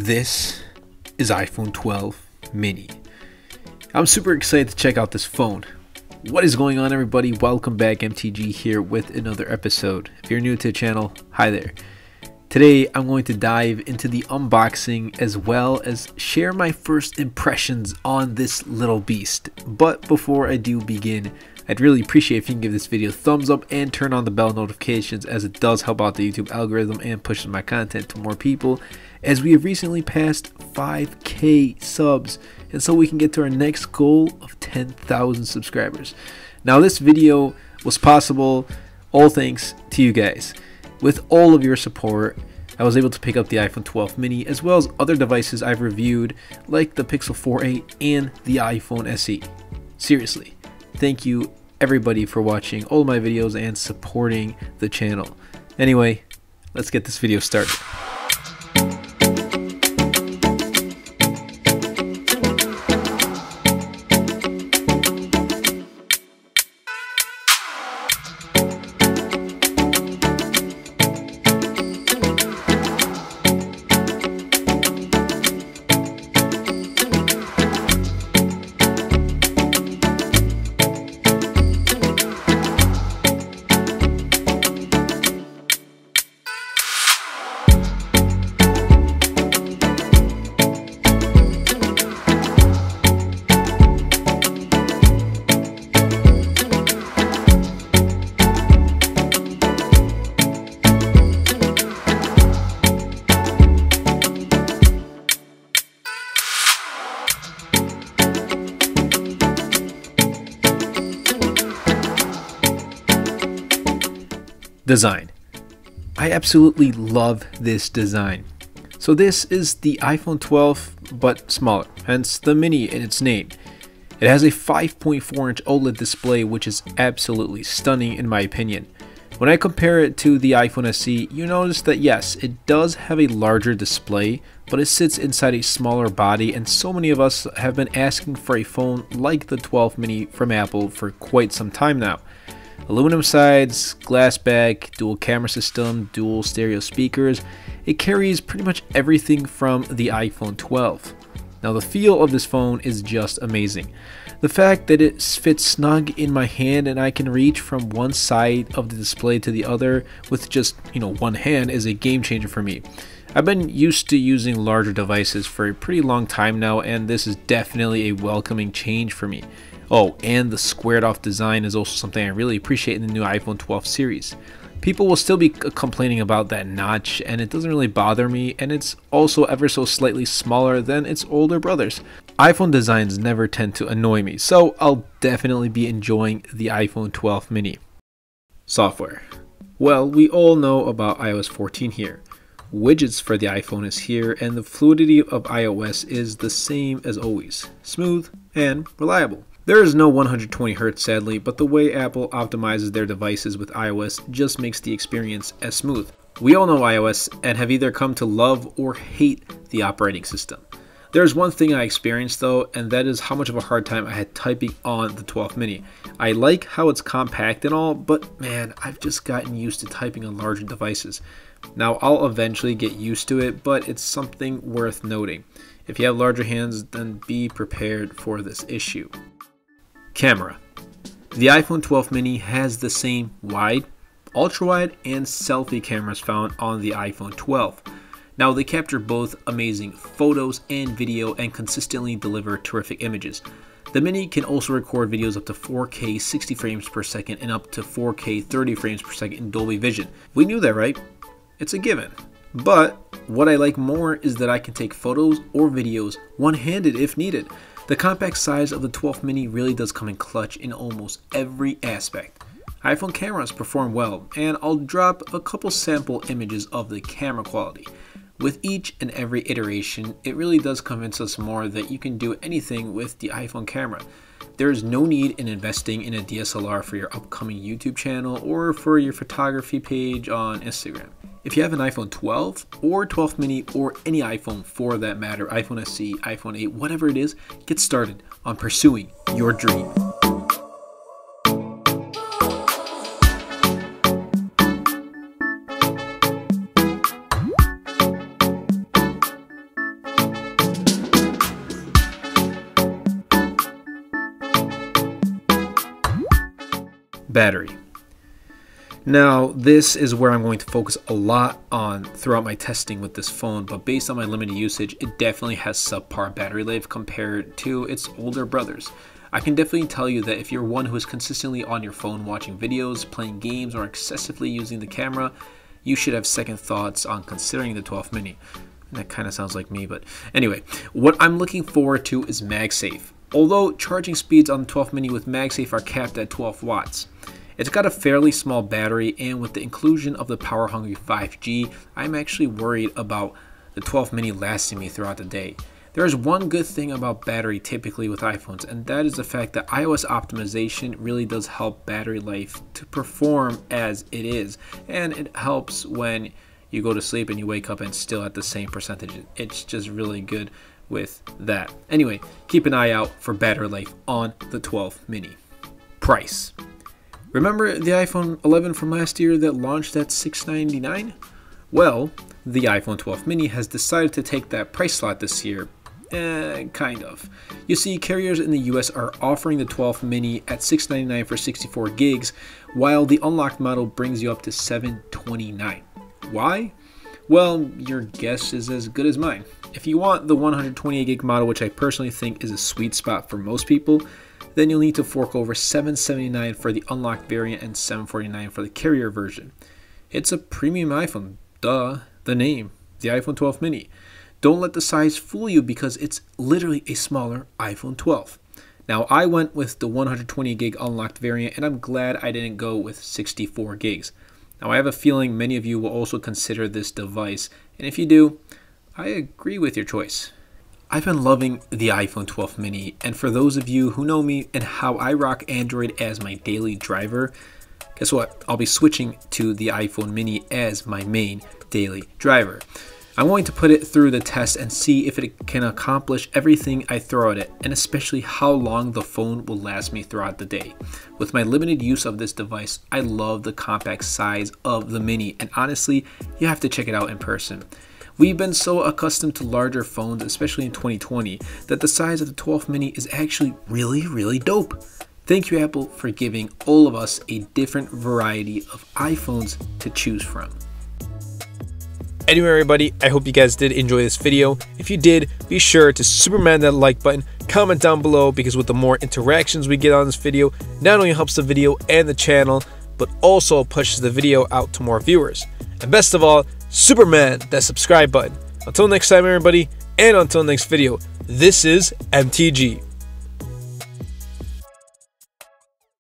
This is iPhone 12 mini. I'm super excited to check out this phone. What is going on, everybody? Welcome back. MTG here with another episode. If you're new to the channel, hi there. Today I'm going to dive into the unboxing as well as share my first impressions on this little beast. But before I do begin, I'd really appreciate if you can give this video a thumbs up and turn on the bell notifications, as it does help out the YouTube algorithm and pushes my content to more people, as we have recently passed 5K subs, and so we can get to our next goal of 10,000 subscribers. Now this video was possible all thanks to you guys. With all of your support, I was able to pick up the iPhone 12 mini as well as other devices I've reviewed like the Pixel 4a and the iPhone SE. Seriously, thank you everybody for watching all my videos and supporting the channel. Anyway, let's get this video started. Design. I absolutely love this design. So this is the iPhone 12 but smaller, hence the mini in its name. It has a 5.4-inch OLED display, which is absolutely stunning in my opinion. When I compare it to the iPhone SE, you notice that yes, it does have a larger display, but it sits inside a smaller body, and so many of us have been asking for a phone like the 12 mini from Apple for quite some time now. Aluminum sides, glass back, dual camera system, dual stereo speakers. It carries pretty much everything from the iPhone 12. Now the feel of this phone is just amazing. The fact that it fits snug in my hand and I can reach from one side of the display to the other with just, one hand is a game changer for me. I've been used to using larger devices for a pretty long time now, and this is definitely a welcoming change for me. Oh, and the squared off design is also something I really appreciate in the new iPhone 12 series. People will still be complaining about that notch, and it doesn't really bother me, and it's also ever so slightly smaller than its older brothers. iPhone designs never tend to annoy me, so I'll definitely be enjoying the iPhone 12 mini. Software. Well, we all know about iOS 14 here. Widgets for the iPhone is here, and the fluidity of iOS is the same as always. Smooth and reliable. There is no 120Hz sadly, but the way Apple optimizes their devices with iOS just makes the experience as smooth. We all know iOS and have either come to love or hate the operating system. There's one thing I experienced though, and that is how much of a hard time I had typing on the 12 mini. I like how it's compact and all, but man, I've just gotten used to typing on larger devices. Now I'll eventually get used to it, but it's something worth noting. If you have larger hands, then be prepared for this issue. Camera. The iPhone 12 mini has the same wide, ultra-wide, and selfie cameras found on the iPhone 12. Now they capture both amazing photos and video and consistently deliver terrific images. The mini can also record videos up to 4K 60 frames per second and up to 4K 30 frames per second in Dolby Vision. We knew that, right? It's a given. But what I like more is that I can take photos or videos one-handed if needed. The compact size of the 12 mini really does come in clutch in almost every aspect. iPhone cameras perform well, and I'll drop a couple sample images of the camera quality. With each and every iteration, it really does convince us more that you can do anything with the iPhone camera. There is no need in investing in a DSLR for your upcoming YouTube channel or for your photography page on Instagram. If you have an iPhone 12 or 12 mini or any iPhone for that matter, iPhone SE, iPhone 8, whatever it is, get started on pursuing your dream. battery. Now, this is where I'm going to focus a lot on throughout my testing with this phone, but based on my limited usage, it definitely has subpar battery life compared to its older brothers. I can definitely tell you that if you're one who is consistently on your phone watching videos, playing games, or excessively using the camera, you should have second thoughts on considering the 12 mini. That kind of sounds like me, but anyway, what I'm looking forward to is MagSafe. Although charging speeds on the 12 mini with MagSafe are capped at 12 watts. It's got a fairly small battery, and with the inclusion of the power-hungry 5G, I'm actually worried about the 12 mini lasting me throughout the day. There is one good thing about battery typically with iPhones, and that is the fact that iOS optimization really does help battery life to perform as it is, and it helps when you go to sleep and you wake up and still at the same percentage. It's just really good with that. Anyway, keep an eye out for battery life on the 12 mini. Price. Remember the iPhone 11 from last year that launched at $699? Well, the iPhone 12 mini has decided to take that price slot this year. Kind of. You see, carriers in the US are offering the 12 mini at $699 for 64 gigs, while the unlocked model brings you up to $729. Why? Well, your guess is as good as mine. If you want the 128 gig model, which I personally think is a sweet spot for most people, then you'll need to fork over $779 for the unlocked variant and $749 for the carrier version. It's a premium iPhone, duh, the name, the iPhone 12 mini. Don't let the size fool you because it's literally a smaller iPhone 12. Now, I went with the 120 gig unlocked variant, and I'm glad I didn't go with 64 gigs. Now, I have a feeling many of you will also consider this device, and if you do, I agree with your choice. I've been loving the iPhone 12 mini, and for those of you who know me and how I rock Android as my daily driver, guess what? I'll be switching to the iPhone mini as my main daily driver. I'm going to put it through the test and see if it can accomplish everything I throw at it, and especially how long the phone will last me throughout the day. With my limited use of this device, I love the compact size of the mini, and honestly, you have to check it out in person. We've been so accustomed to larger phones, especially in 2020, that the size of the 12 mini is actually really dope. Thank you, Apple, for giving all of us a different variety of iPhones to choose from. Anyway, everybody, I hope you guys did enjoy this video. If you did, be sure to Superman that like button, comment down below, because with the more interactions we get on this video, not only helps the video and the channel, but also pushes the video out to more viewers. And best of all, Superman that subscribe button. Until next time, everybody, and until next video, this is MTG.